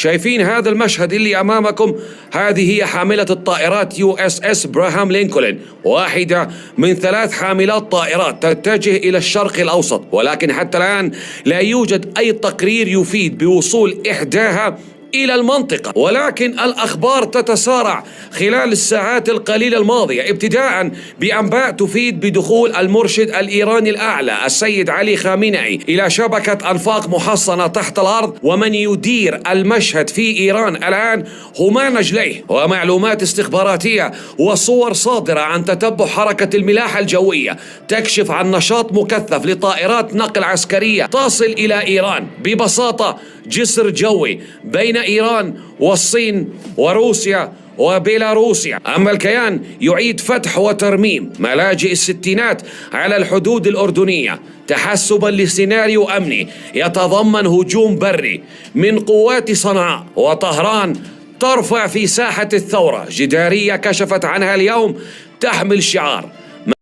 شايفين هذا المشهد اللي أمامكم؟ هذه هي حاملة الطائرات USS براهام لينكولن، واحدة من 3 حاملات طائرات تتجه إلى الشرق الأوسط، ولكن حتى الآن لا يوجد أي تقرير يفيد بوصول إحداها إلى المنطقة. ولكن الأخبار تتسارع خلال الساعات القليلة الماضية، ابتداء بأنباء تفيد بدخول المرشد الإيراني الأعلى السيد علي خامنئي إلى شبكة أنفاق محصنة تحت الأرض، ومن يدير المشهد في إيران الآن هما نجليه، ومعلومات استخباراتية وصور صادرة عن تتبع حركة الملاحة الجوية تكشف عن نشاط مكثف لطائرات نقل عسكرية تصل إلى إيران. ببساطة جسر جوي بين إيران والصين وروسيا وبيلاروسيا. أما الكيان يعيد فتح وترميم ملاجئ الستينات على الحدود الأردنية تحسبا لسيناريو أمني يتضمن هجوم بري من قوات صنعاء. وطهران ترفع في ساحة الثورة جدارية كشفت عنها اليوم تحمل شعار